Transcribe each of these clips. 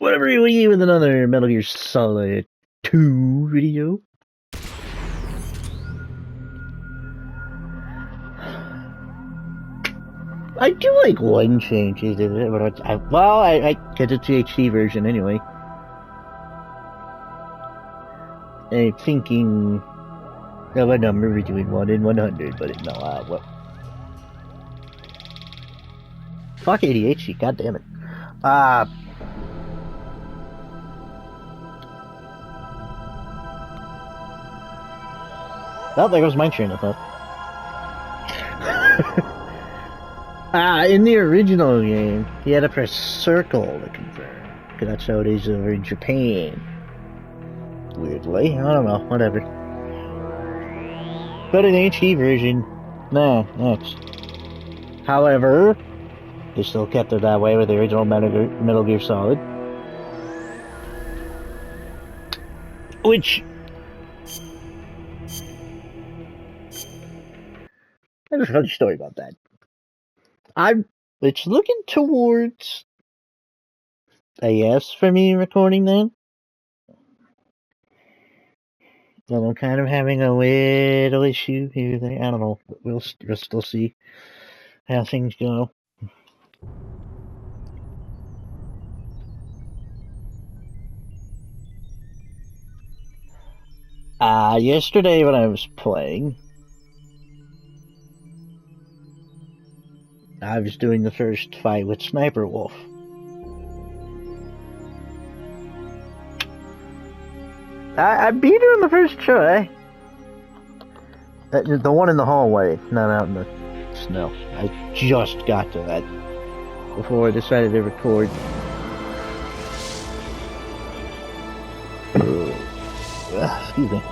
Whatever we with another Metal Gear Solid 2 video. I do like one change, but I get the HD version anyway. I'm thinking of a number between 1 and 100, but no, well. Fuck ADHD, god damn it. Oh, there goes my train of thought. In the original game, you had to press circle to confirm. Because that's how it is over in Japan. Weirdly, I don't know, whatever. But in HD version, nah, X. However, they still kept it that way with the original Metal Gear Solid. Which... There's a funny story about that. It's looking towards a yes for me recording that. Well, I'm kind of having a little issue here. I don't know. We'll still see how things go. Yesterday when I was playing, I was doing the first fight with Sniper Wolf. I beat her in the first try. The one in the hallway, not out in the snow. I just got to that before I decided to record. Excuse me.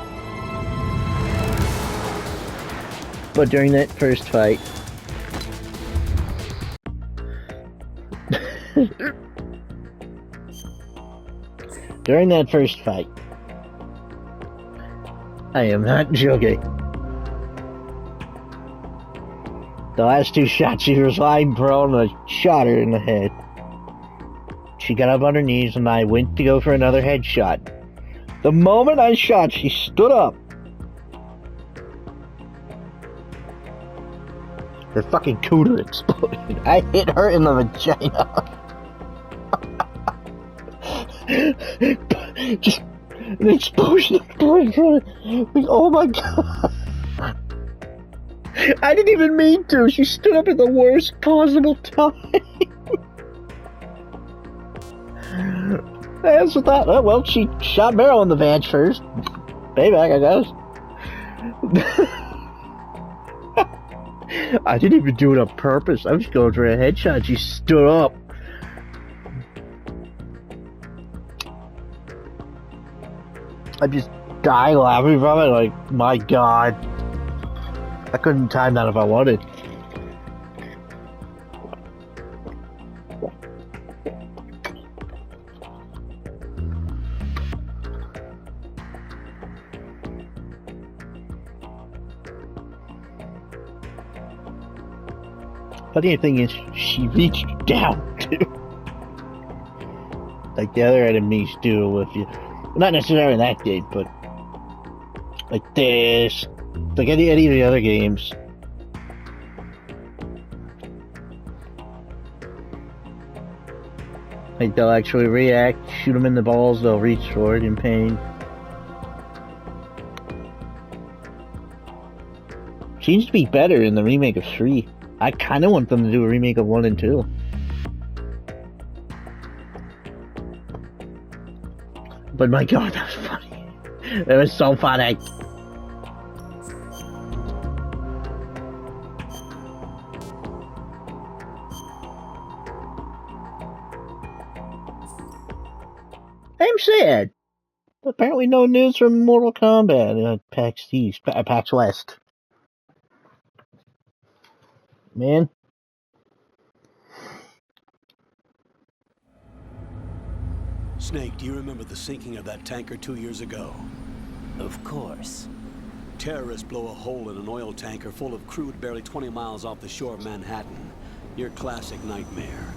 But during that first fight, I am not joking. The last two shots, she was lying prone, and I shot her in the head. She got up on her knees, and I went to go for another headshot. The moment I shot, she stood up. Her fucking cooter exploded. I hit her in the vagina. Just an explosion of blood. Oh my god. I didn't even mean to. She stood up at the worst possible time. That's what that. Oh, well, she shot Meryl in the vag first. Payback, I guess. I didn't even do it on purpose. I was going for a headshot. She stood up. I just died laughing from it. Like, my god. I couldn't time that if I wanted. Funny thing is, she reached down too. Like the other enemies do if you... Not necessarily in that game, but... Like this. Like any of the other games. Like they'll actually react, shoot them in the balls, they'll reach for it in pain. Seems to be better in the remake of 3. I kind of want them to do a remake of 1 and 2. But my god, that was funny. That was so funny. I'm sad. Apparently no news from Mortal Kombat PAX East, PAX West. Man. Snake, do you remember the sinking of that tanker 2 years ago? Of course. Terrorists blow a hole in an oil tanker full of crude barely 20 miles off the shore of Manhattan. Your classic nightmare.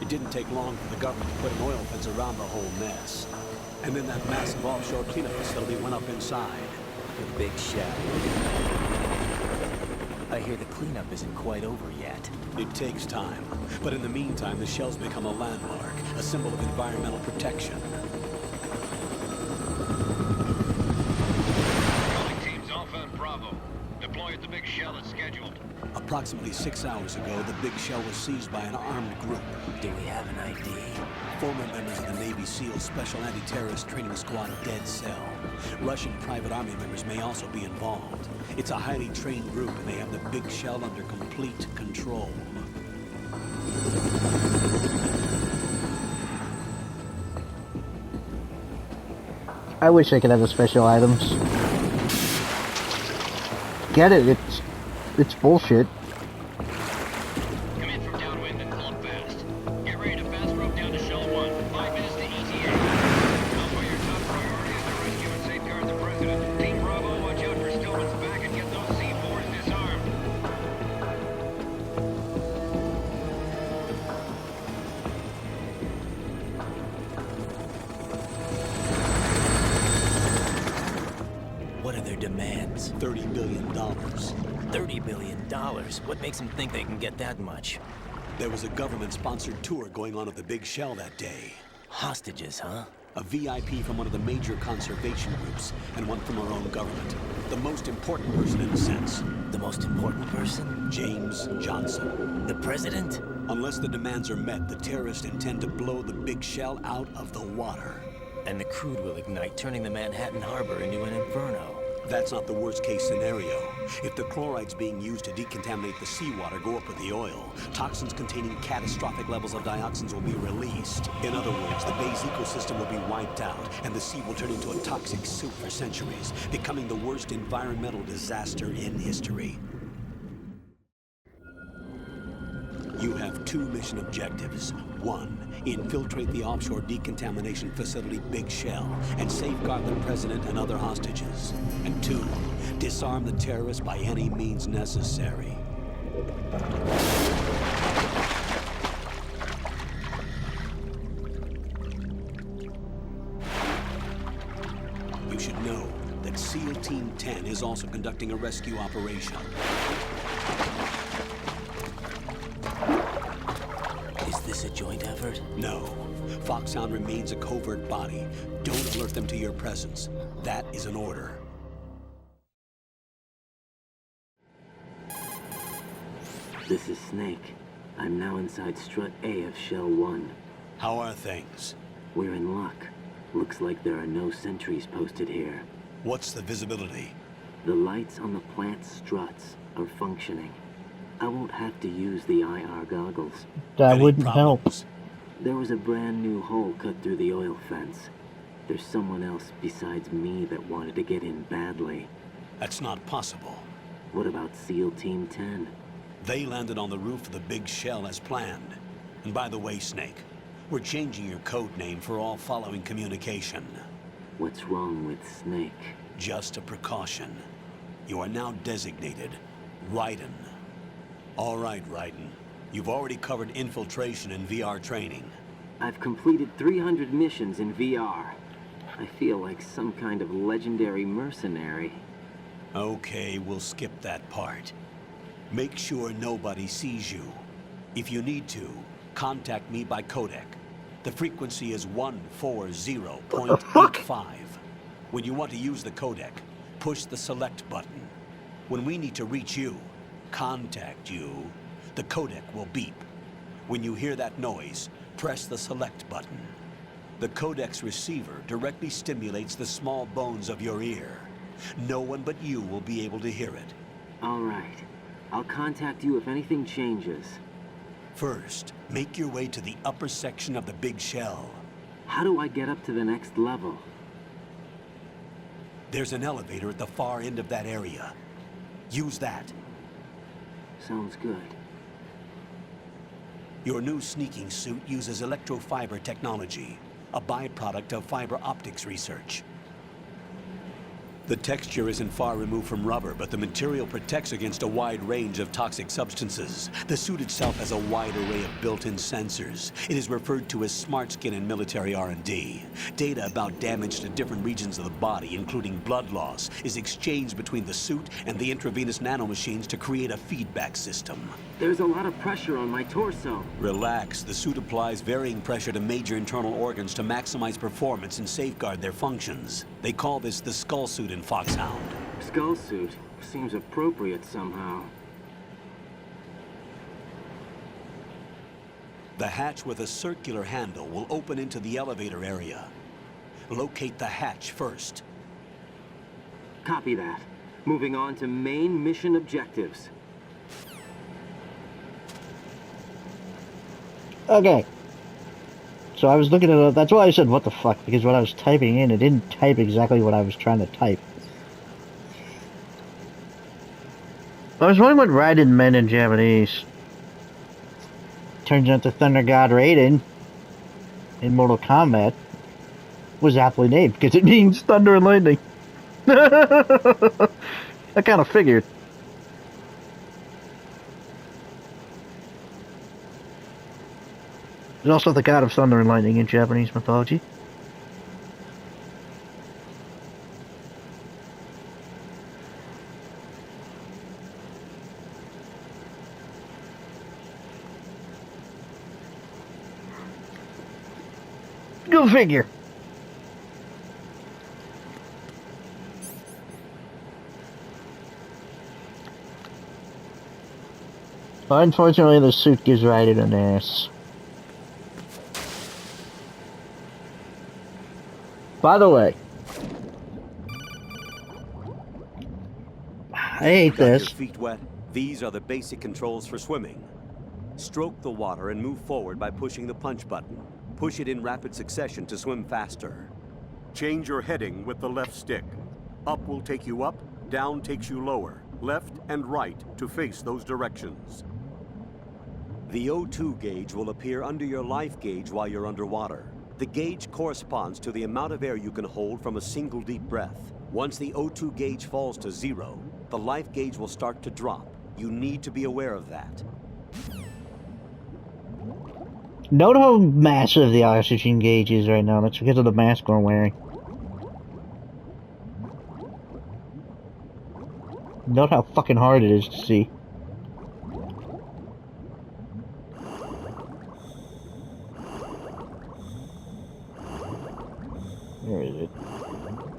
It didn't take long for the government to put an oil fence around the whole mess. And then that massive offshore cleanup facility went up inside. The big shell. I hear the cleanup isn't quite over yet. It takes time. But in the meantime, the shell's become a landmark, a symbol of environmental protection. Calling teams Alpha and Bravo. Deploy at the big shell as scheduled. Approximately 6 hours ago, the big shell was seized by an armed group. Do we have an ID? Former members of the Navy SEAL Special Anti-Terrorist Training Squad Dead Cell. Russian private army members may also be involved. It's a highly trained group, and they have the big shell under complete control. I wish I could have the special items. Get it? It's bullshit. Come in from downwind and pull up fast. Get ready to fast rope down to Shell 1. 5 minutes to ETA. Alpha, your top priority is to rescue and safeguard the President. Team Bravo, watch out for Stillman's back and get those C4s disarmed. What are their demands? $30 billion. $30 billion? What makes them think they can get that much? There was a government-sponsored tour going on at the big shell that day. Hostages, huh? A VIP from one of the major conservation groups, and one from our own government. The most important person in a sense. The most important person? James Johnson. The President? Unless the demands are met, the terrorists intend to blow the big shell out of the water. And the crude will ignite, turning the Manhattan Harbor into an inferno. That's not the worst-case scenario. If the chlorides being used to decontaminate the seawater go up with the oil, toxins containing catastrophic levels of dioxins will be released. In other words, the bay's ecosystem will be wiped out, and the sea will turn into a toxic soup for centuries, becoming the worst environmental disaster in history. You have 2 mission objectives. 1, infiltrate the offshore decontamination facility Big Shell and safeguard the President and other hostages. And 2, disarm the terrorists by any means necessary. You should know that SEAL Team 10 is also conducting a rescue operation. Is this a joint effort? No. Foxhound remains a covert body. Don't alert them to your presence. That is an order. This is Snake. I'm now inside Strut A of Shell 1. How are things? We're in luck. Looks like there are no sentries posted here. What's the visibility? The lights on the plant's struts are functioning. I won't have to use the IR goggles. That Any wouldn't help. problems? There was a brand new hole cut through the oil fence. There's someone else besides me that wanted to get in badly. That's not possible. What about SEAL Team 10? They landed on the roof of the Big Shell as planned. And by the way, Snake, we're changing your code name for all following communication. What's wrong with Snake? Just a precaution. You are now designated Raiden. All right, Raiden. You've already covered infiltration and VR training. I've completed 300 missions in VR. I feel like some kind of legendary mercenary. Okay, we'll skip that part. Make sure nobody sees you. If you need to, contact me by codec. The frequency is 140.85. When you want to use the codec, push the select button. When we need to reach you, contact you, the codec will beep. When you hear that noise, press the select button. The codec's receiver directly stimulates the small bones of your ear. No one but you will be able to hear it. All right. I'll contact you if anything changes. First, make your way to the upper section of the Big Shell. How do I get up to the next level? There's an elevator at the far end of that area. Use that. Sounds good. Your new sneaking suit uses electrofiber technology, a byproduct of fiber optics research. The texture isn't far removed from rubber, but the material protects against a wide range of toxic substances. The suit itself has a wide array of built-in sensors. It is referred to as smart skin in military R&D. Data about damage to different regions of the body, including blood loss, is exchanged between the suit and the intravenous nanomachines to create a feedback system. There's a lot of pressure on my torso. Relax. The suit applies varying pressure to major internal organs to maximize performance and safeguard their functions. They call this the skull suit in Foxhound. Skull suit seems appropriate somehow. The hatch with a circular handle will open into the elevator area. Locate the hatch first. Copy that. Moving on to main mission objectives. Okay. So I was looking at it, that's why I said what the fuck, because when I was typing in, it didn't type exactly what I was trying to type. I was wondering what Raiden meant in Japanese. Turns out the Thunder God Raiden in Mortal Kombat was aptly named because it means thunder and lightning. I kind of figured. There's also the god of thunder and lightning in Japanese mythology. Go figure. Unfortunately, the suit gives Raiden an ass. By the way, I hate Got your this. feet wet? These are the basic controls for swimming. Stroke the water and move forward by pushing the punch button. Push it in rapid succession to swim faster. Change your heading with the left stick. Up will take you up, down takes you lower, left and right to face those directions. The O2 gauge will appear under your life gauge while you're underwater. The gauge corresponds to the amount of air you can hold from a single deep breath. Once the O2 gauge falls to 0, the life gauge will start to drop. You need to be aware of that. Note how massive the oxygen gauge is right now. That's because of the mask we're wearing. Note how fucking hard it is to see. Where is it?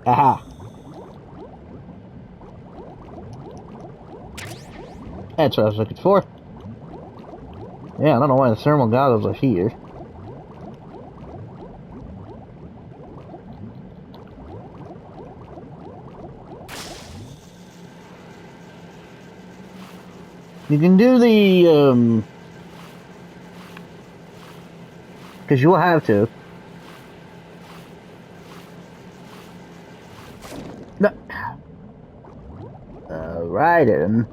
Aha! That's what I was looking for. Yeah, I don't know why the thermal goggles are here. You can do the, because you'll have to. No. Raiden.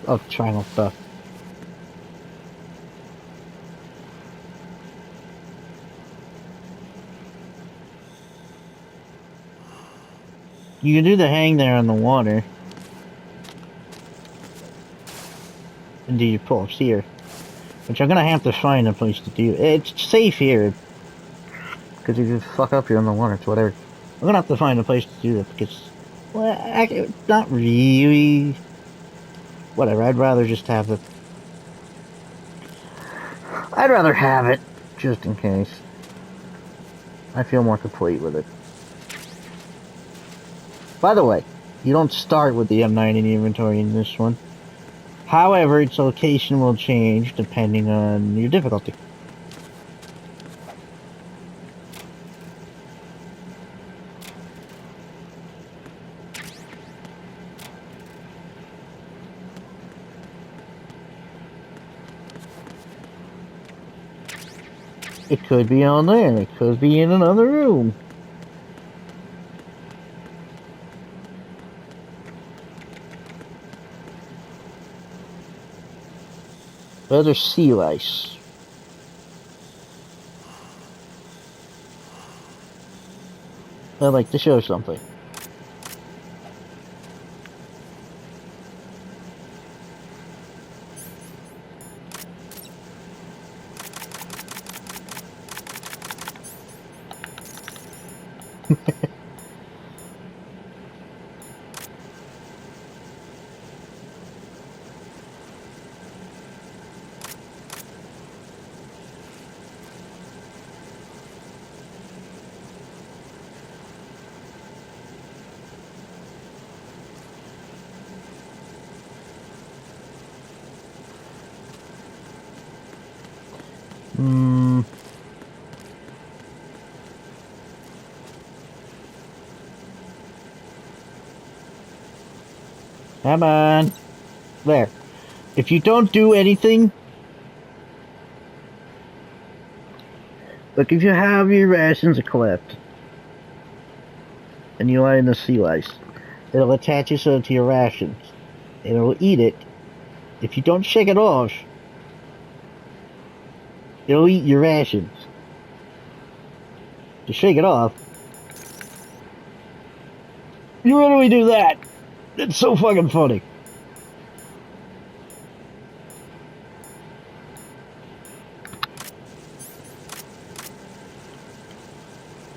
Oh, triangle stuff. You can do the hang there in the water. And do your pulse here. Which I'm gonna have to find a place to do. It's safe here. Because you just fuck up here in the water, it's whatever. I'm gonna have to find a place to do that because, well, not really. Whatever, I'd rather just have it. I'd rather have it, just in case. I feel more complete with it. By the way, you don't start with the M9 in the inventory in this one. However, its location will change depending on your difficulty. It could be on there, it could be in another room. Other sea lice. I'd like to show something. Come on. There. If you don't do anything, look, if you have your rations equipped and you are in the sea ice, it'll attach itself to your rations and it'll eat it. If you don't shake it off, it'll eat your rations. To shake it off, you literally do that. It's so fucking funny.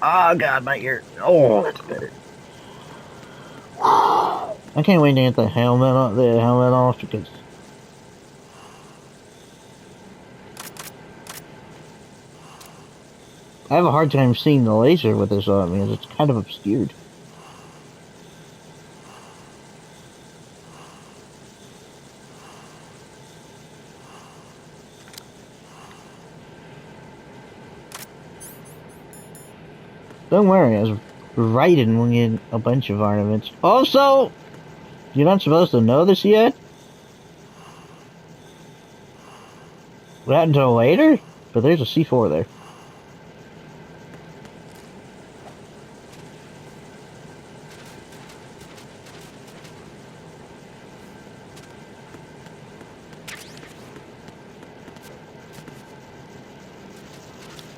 Oh god, my ear. Oh, that's better. I can't wait to get the helmet off because I have a hard time seeing the laser with this on because it's kind of obscured. Don't worry, I was right in winning a bunch of ornaments. Also, you're not supposed to know this yet? Not until later? But there's a C4 there.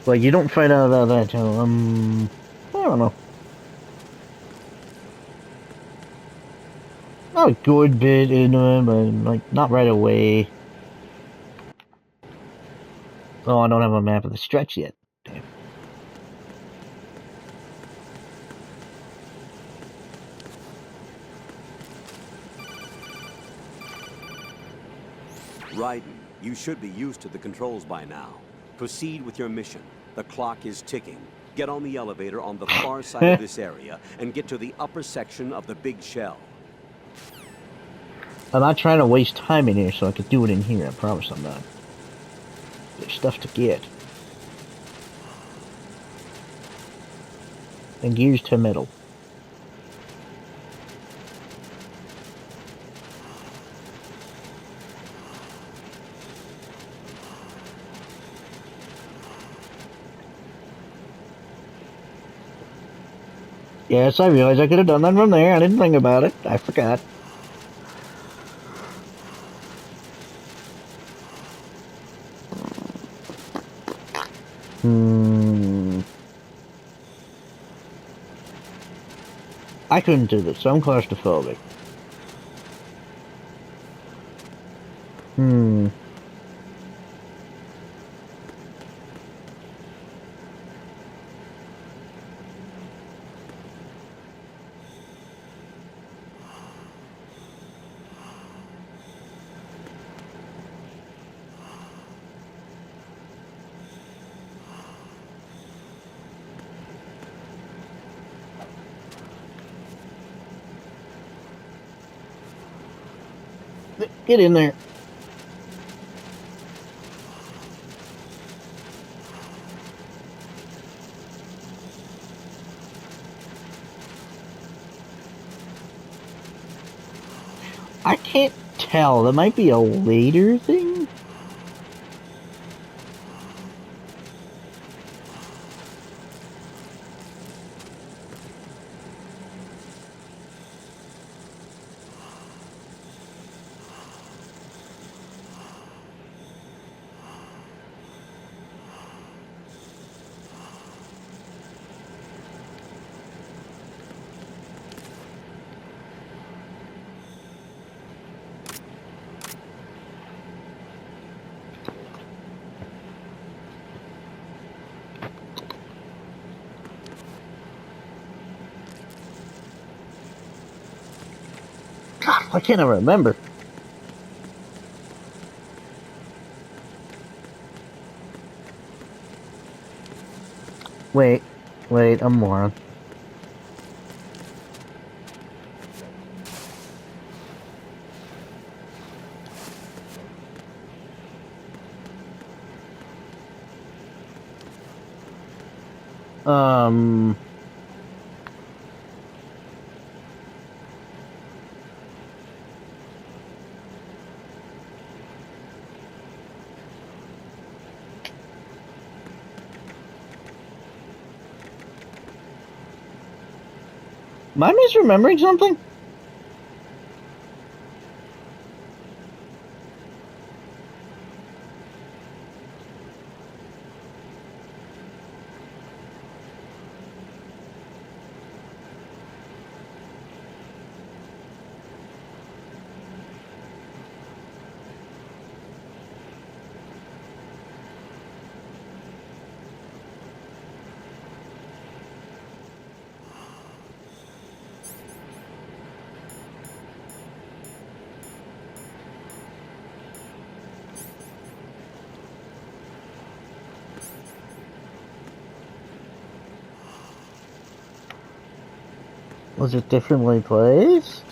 Well, you don't find out about that till, I don't know. Not a good bit into it, but, like, not right away. Oh, I don't have a map of the stretch yet. Damn. Raiden, you should be used to the controls by now. Proceed with your mission. The clock is ticking. Get on the elevator on the far side of this area and get to the upper section of the big shell. I'm not trying to waste time in here, so I could do it in here. I promise I'm not. There's stuff to get. And gears to metal. Yes, I realize I could have done that from there. I didn't think about it. I forgot. I couldn't do this, so I'm claustrophobic. Get in there. I can't tell. That might be a later thing. I can't even remember. Wait, I'm moron. Am I misremembering something? Was it differently placed?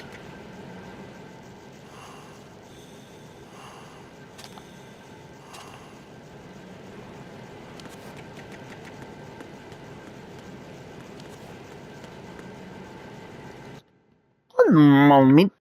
One moment.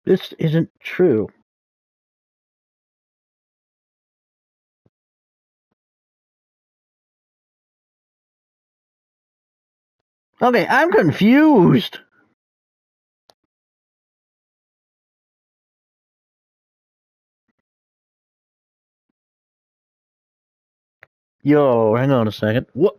This isn't true. Okay, I'm confused. Yo, hang on a second. What?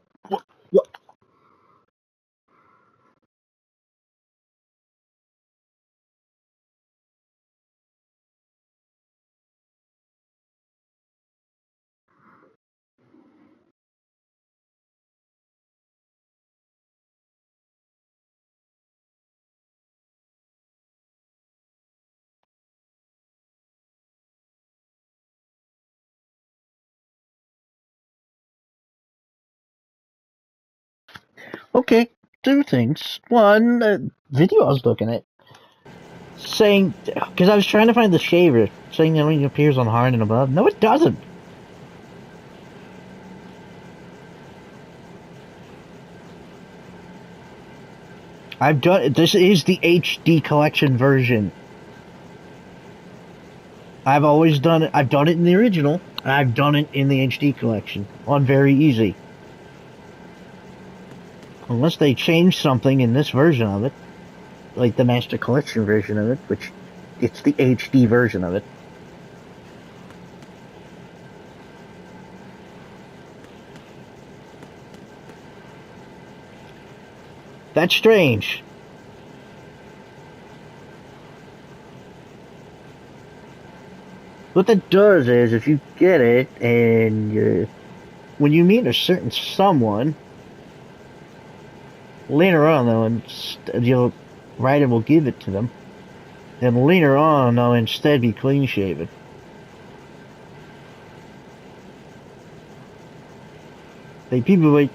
Okay, two things. One, video I was looking at saying, because I was trying to find the shaver, saying that it only appears on hard and above. No, it doesn't. I've done. This is the HD collection version. I've always done it. I've done it in the original. And I've done it in the HD collection on very easy. Unless they change something in this version of it, like the Master Collection version of it, which it's the HD version of it. That's strange. What that does is, if you get it, and when you meet a certain someone, later on though, you'll Raiden will give it to them, and later on they'll instead be clean shaven. Like people like,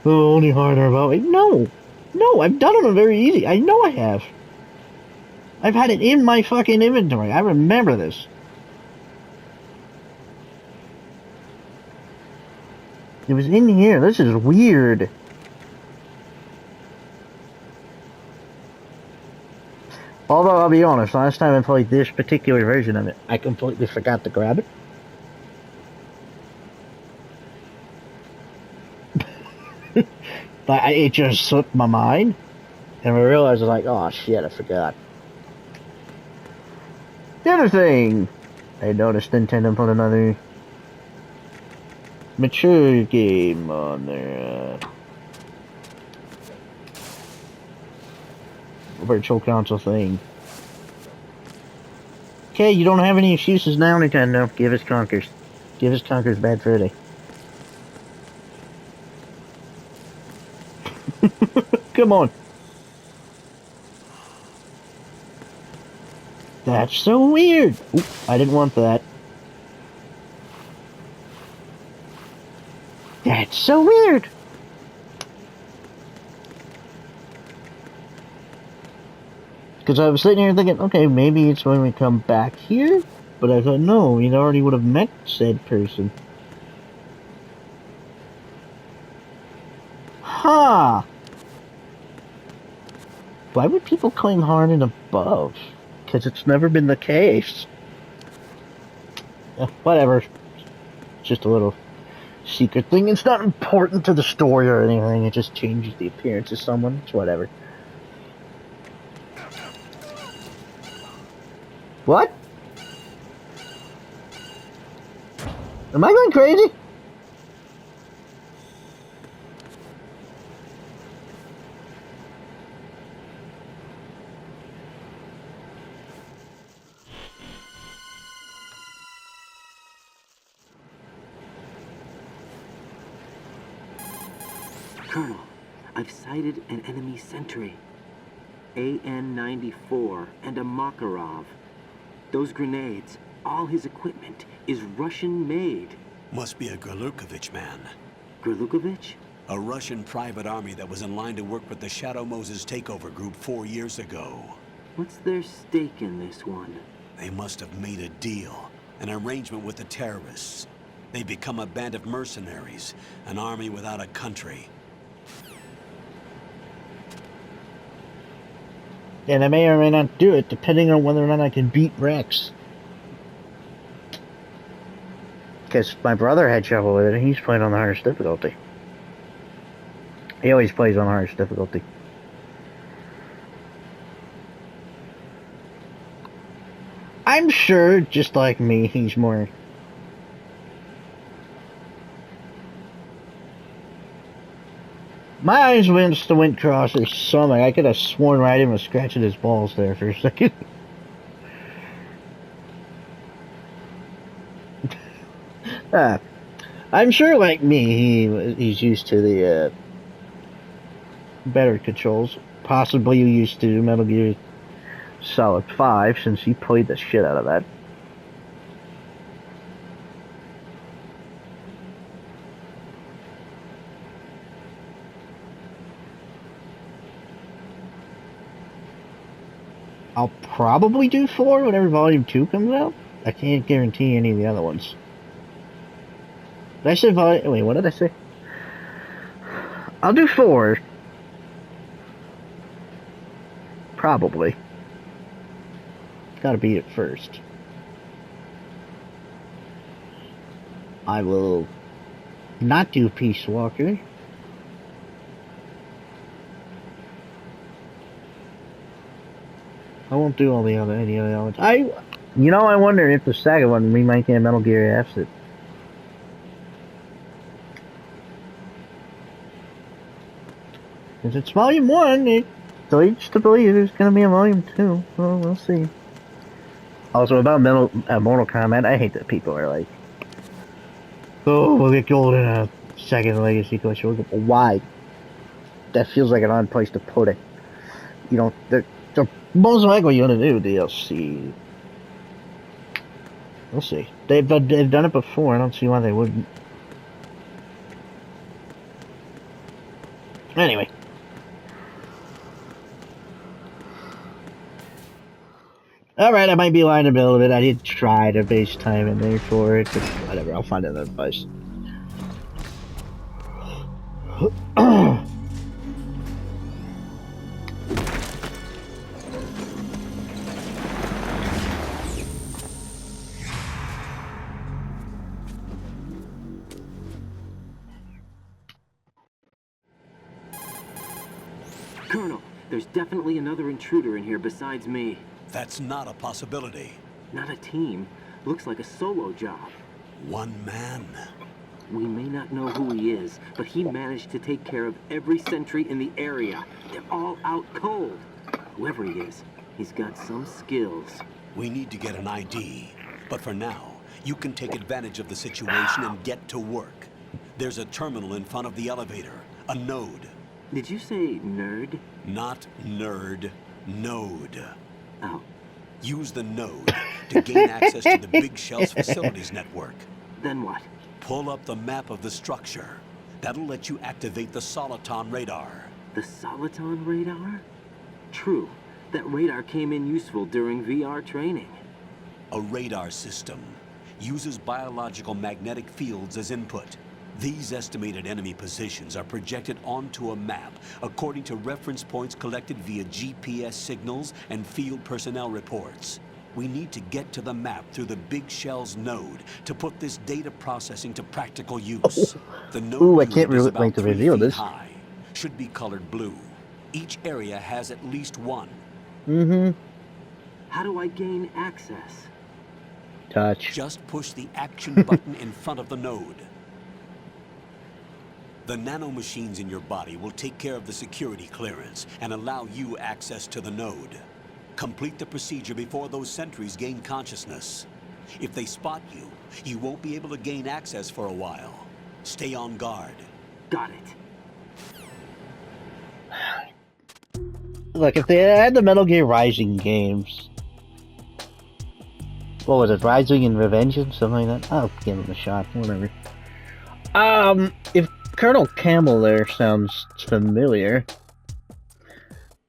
oh, only harder about it. No, I've done it on very easy. I know I have. I've had it in my fucking inventory. I remember this. It was in here. This is weird. Although, I'll be honest, last time I played this particular version of it, I completely forgot to grab it. But it just slipped my mind. And I realized, I was like, oh shit, I forgot. The other thing, I noticed Nintendo put another mature game on their virtual console thing. Okay, you don't have any excuses now, Nintendo. Give us Conkers. Give us Conkers Bad Fur Day. Come on. That's so weird. Oop, I didn't want that. That's so weird. Because I was sitting here thinking, okay, maybe it's when we come back here. But I thought, no, we already would have met said person. Huh. Why would people claim Harden above? Because it's never been the case. Whatever. It's just a little secret thing. It's not important to the story or anything. It just changes the appearance of someone. It's whatever. What? Am I going crazy? Colonel, I've sighted an enemy sentry. AN-94 and a Makarov. Those grenades, all his equipment, is Russian-made. Must be a Gorlukovich man. Gorlukovich? A Russian private army that was in line to work with the Shadow Moses takeover group 4 years ago. What's their stake in this one? They must have made a deal, an arrangement with the terrorists. They become a band of mercenaries, an army without a country. And I may or may not do it, depending on whether or not I can beat Rex. Because my brother had trouble with it, and he's playing on the hardest difficulty. He always plays on the hardest difficulty. I'm sure, just like me, he's more... My eyes went across his stomach. I could have sworn Raiden was scratching his balls there for a second. I'm sure, like me, he's used to the better controls. Possibly used to Metal Gear Solid 5, since he played the shit out of that. I'll probably do 4 whenever Volume 2 comes out. I can't guarantee any of the other ones. Did I say Volume... Wait, what did I say? I'll do 4. Probably. Gotta beat it first. I will not do Peace Walker. I won't do any other elements. I wonder if the second one we might get Metal Gear Acid. Because it's Volume 1, it leads to believe there's going to be a Volume 2. Well, we'll see. Also, about Mortal Kombat, I hate that people are like, oh, we'll get gold in a second Legacy Collection. Why? That feels like an odd place to put it. You know, they're most likely going to do DLC. We'll see. They've done it before. I don't see why they wouldn't. Anyway. Alright, I might be lying a little bit. I did try to base time in there for it, but whatever. I'll find another device. Colonel, there's definitely another intruder in here besides me. That's not a possibility. Not a team. Looks like a solo job. One man. We may not know who he is, but he managed to take care of every sentry in the area. They're all out cold. Whoever he is, he's got some skills. We need to get an ID. But for now, you can take advantage of the situation and get to work. There's a terminal in front of the elevator. A node. Did you say nerd? Not nerd. Node. Oh. Use the node to gain access to the Big Shell's facilities network. Then what? Pull up the map of the structure. That'll let you activate the Soliton radar. The Soliton radar? True. That radar came in useful during VR training. A radar system uses biological magnetic fields as input. These estimated enemy positions are projected onto a map according to reference points collected via GPS signals and field personnel reports. We need to get to the map through the Big Shell's node to put this data processing to practical use. The node I can't is really about wait to 3 reveal feet this. high. Should be colored blue. Each area has at least one. How do I gain access? Touch. Just push the action button in front of the node. The nanomachines in your body will take care of the security clearance and allow you access to the node. Complete the procedure before those sentries gain consciousness. If they spot you, you won't be able to gain access for a while. Stay on guard. Got it. Look, if they had the Metal Gear Rising games, what was it, Rising and Revengeance, something like that? I'll give them a shot, whatever. If Colonel Campbell there sounds familiar,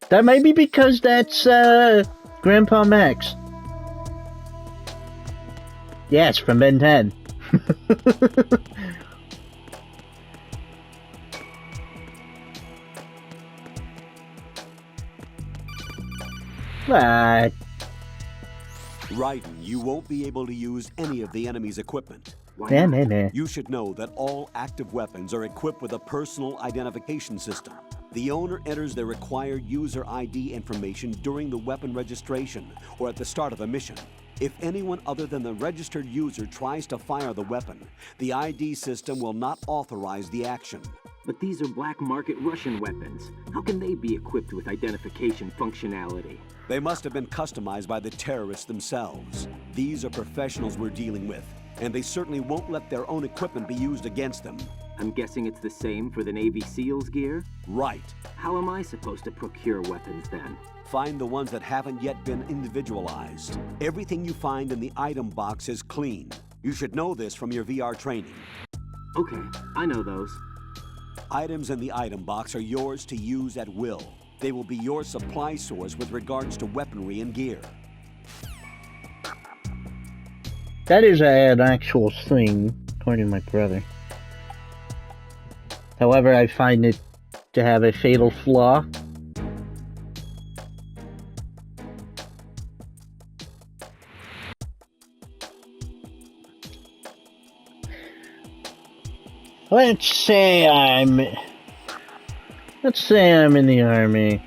that might be because that's, Grandpa Max. Yes, from Ben 10. What? Raiden, you won't be able to use any of the enemy's equipment. Why not? You should know that all active weapons are equipped with a personal identification system. The owner enters their required user ID information during the weapon registration or at the start of a mission. If anyone other than the registered user tries to fire the weapon, the ID system will not authorize the action. But these are black market Russian weapons. How can they be equipped with identification functionality? They must have been customized by the terrorists themselves. These are professionals we're dealing with, and they certainly won't let their own equipment be used against them. I'm guessing it's the same for the Navy SEALs gear? Right. How am I supposed to procure weapons then? Find the ones that haven't yet been individualized. Everything you find in the item box is clean. You should know this from your VR training. Okay, I know those. Items in the item box are yours to use at will. They will be your supply source with regards to weaponry and gear. That is an actual thing, according to my brother. However, I find it to have a fatal flaw. Let's say I'm in the army.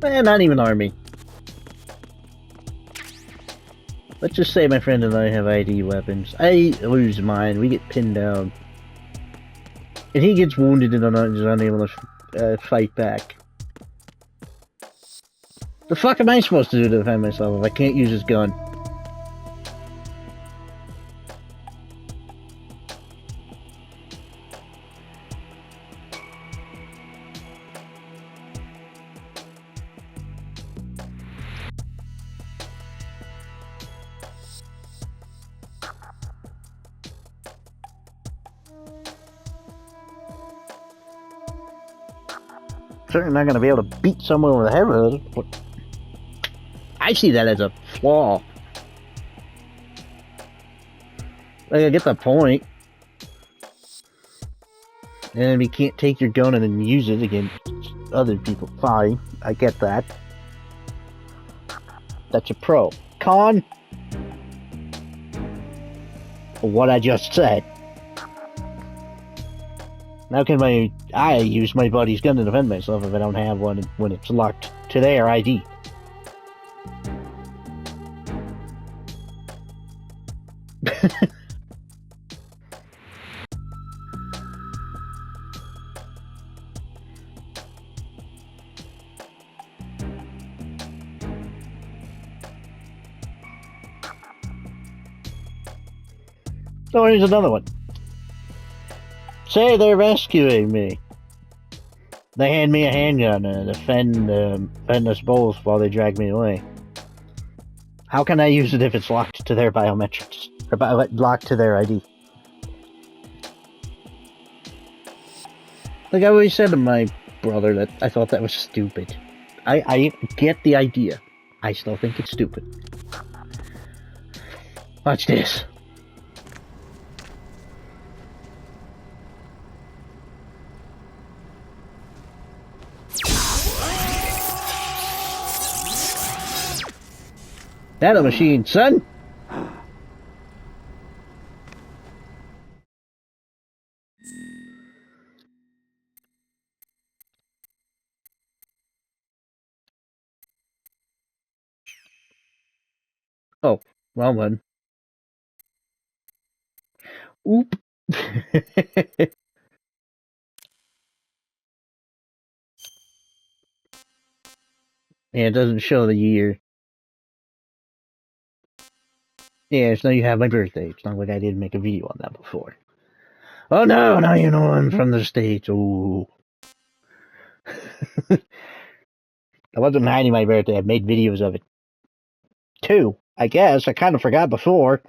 Not even army. Let's just say my friend and I have ID weapons. I lose mine, we get pinned down. And he gets wounded and is unable to fight back. The fuck am I supposed to do to defend myself if I can't use his gun? Certainly not going to be able to beat someone over the head with it, but I see that as a flaw. Like, I get the point. And if you can't take your gun and then use it against other people, fine. I get that. That's a pro. Con? What I just said. How can I use my buddy's gun to defend myself if I don't have one when it's locked to their ID? So here's another one. Say they're rescuing me. They hand me a handgun to defend us both while they drag me away. How can I use it if it's locked to their biometrics? Or locked to their ID? Like I always said to my brother that I thought that was stupid. I get the idea. I still think it's stupid. Watch this. That a machine, son! Oh, wrong one. Oop. Yeah, it doesn't show the year. Yeah, so you have my birthday. It's not like I didn't make a video on that before. Oh no, now you know I'm from the States. Ooh. I wasn't hiding my birthday. I made videos of it. 2, I guess. I kind of forgot before.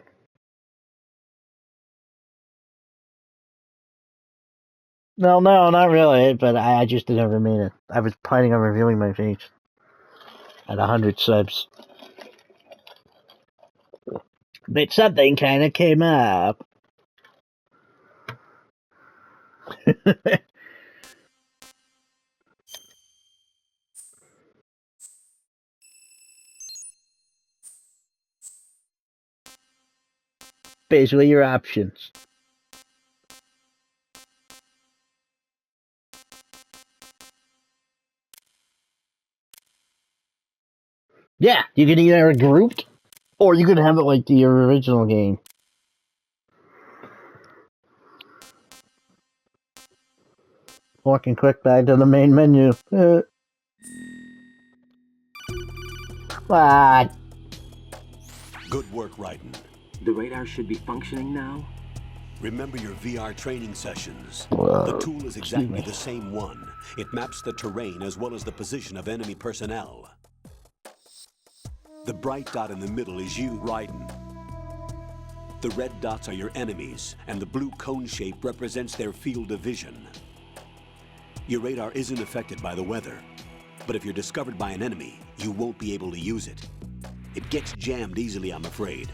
No, not really, but I just never made it. I was planning on revealing my face at 100 subs. But something kind of came up. Basically, your options. Yeah, you can either grouped, or you can have it like the original game. Walking quick back to the main menu. What? Good work, Raiden. The radar should be functioning now. Remember your VR training sessions. Whoa. The tool is exactly the same one. It maps the terrain as well as the position of enemy personnel. The bright dot in the middle is you, Raiden. The red dots are your enemies, and the blue cone shape represents their field of vision. Your radar isn't affected by the weather, but if you're discovered by an enemy, you won't be able to use it. It gets jammed easily, I'm afraid.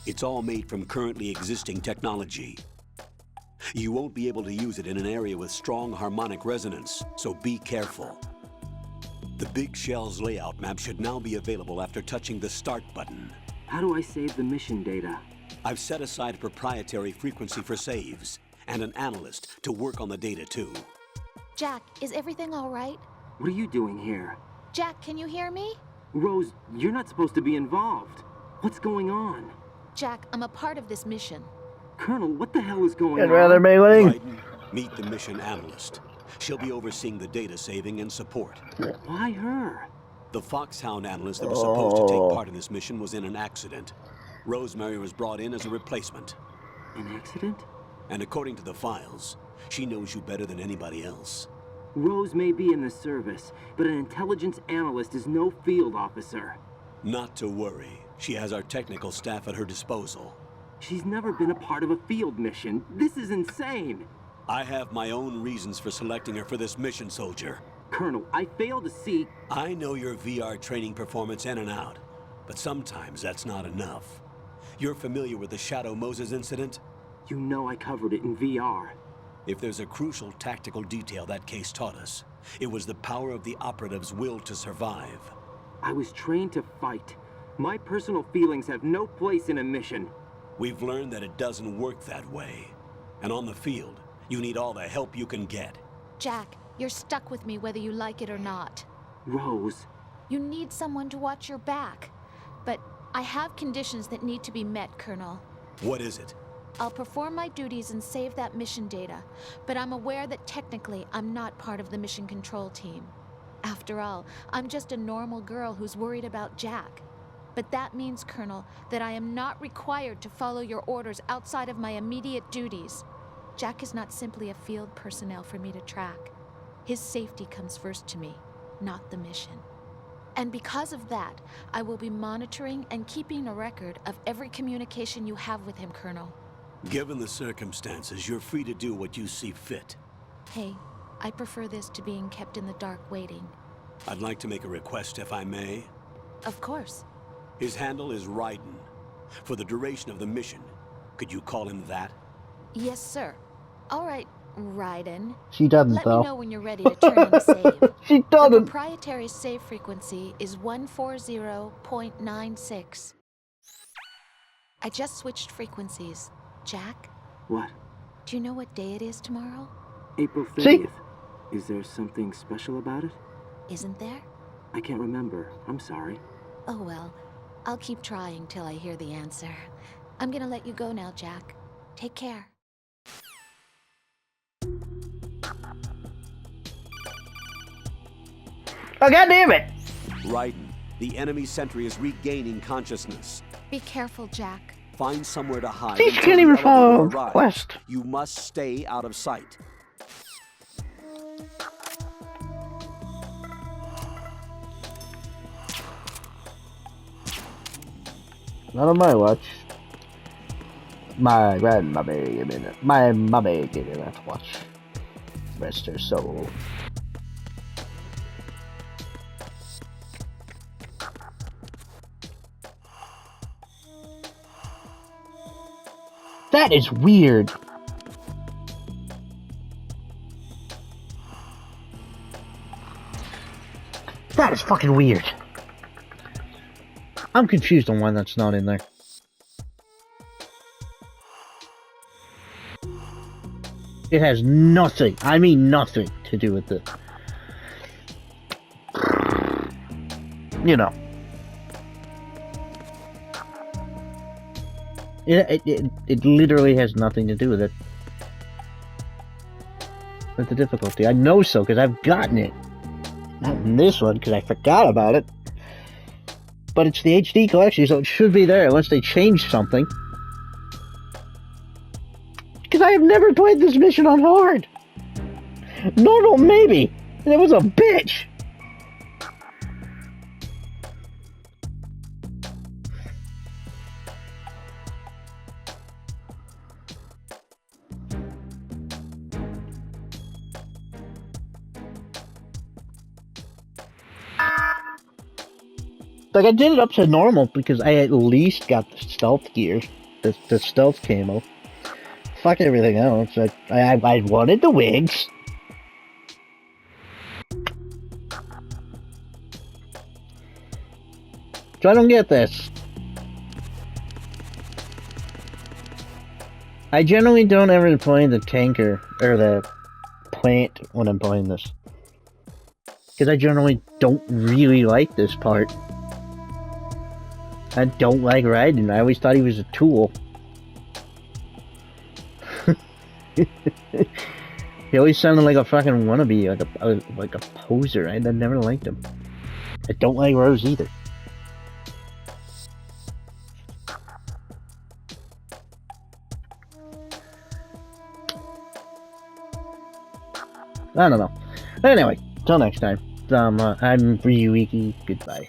It's all made from currently existing technology. You won't be able to use it in an area with strong harmonic resonance, so be careful. The Big Shell's layout map should now be available after touching the Start button. How do I save the mission data? I've set aside a proprietary frequency for saves, and an analyst to work on the data too. Jack, is everything all right? What are you doing here? Jack, can you hear me? Rose, you're not supposed to be involved. What's going on? Jack, I'm a part of this mission. Colonel, what the hell is going I'd on? rather be winning. Raiden, meet the mission analyst. She'll be overseeing the data saving and support. Why her? The Foxhound analyst that was supposed to take part in this mission was in an accident. Rosemary was brought in as a replacement. An accident? And according to the files, she knows you better than anybody else. Rose may be in the service, but an intelligence analyst is no field officer. Not to worry. She has our technical staff at her disposal. She's never been a part of a field mission. This is insane. I have my own reasons for selecting her for this mission, soldier. Colonel, I fail to see... I know your VR training performance in and out, but sometimes that's not enough. You're familiar with the Shadow Moses incident? You know I covered it in VR. If there's a crucial tactical detail that case taught us, it was the power of the operative's will to survive. I was trained to fight. My personal feelings have no place in a mission. We've learned that it doesn't work that way. And on the field, you need all the help you can get. Jack, you're stuck with me whether you like it or not. Rose, You need someone to watch your back. But I have conditions that need to be met, Colonel. What is it? I'll perform my duties and save that mission data, but I'm aware that technically I'm not part of the mission control team. After all, I'm just a normal girl who's worried about Jack. But that means, Colonel, that I am not required to follow your orders outside of my immediate duties. Jack is not simply a field personnel for me to track. His safety comes first to me, not the mission. And because of that, I will be monitoring and keeping a record of every communication you have with him, Colonel. Given the circumstances, you're free to do what you see fit. Hey, I prefer this to being kept in the dark waiting. I'd like to make a request, if I may. Of course. His handle is Raiden. For the duration of the mission, could you call him that? Yes, sir. All right, Raiden. She doesn't, Let though. me know when you're ready to turn in a save. She The doesn't. proprietary save frequency is 140.96. I just switched frequencies. Jack, what? do you know what day it is tomorrow? April See? 30th. Is there something special about it? Isn't there? I can't remember. I'm sorry. Oh well, I'll keep trying till I hear the answer. I'm gonna let you go now, Jack. Take care. Oh, God damn it! Raiden, the enemy sentry is regaining consciousness. Be careful, Jack. Find somewhere to hide. She until can't the even elevator follow arrives. quest. You must stay out of sight. Not on my watch. My grandmother gave me that. My mummy gave me that watch. Rest her soul. That is weird. That is fucking weird. I'm confused on why that's not in there. It has nothing, I mean nothing, to do with the... You know. It literally has nothing to do with it. With the difficulty. I know so, because I've gotten it. Not in this one, because I forgot about it. But it's the HD collection, so it should be there, unless they changed something. Because I have never played this mission on hard. Normal, maybe. And it was a bitch. Like, I did it up to normal because I at least got the stealth gear, the stealth camo. fuck everything else. I wanted the wigs. So I don't get this. I generally don't ever play the tanker, or the plant when I'm playing this. Because I generally don't really like this part. I don't like Raiden. I always thought he was a tool. He always sounded like a fucking wannabe, like a poser. I never liked him. I don't like Rose either. I don't know. Anyway, till next time. I'm Ryuiki. Goodbye.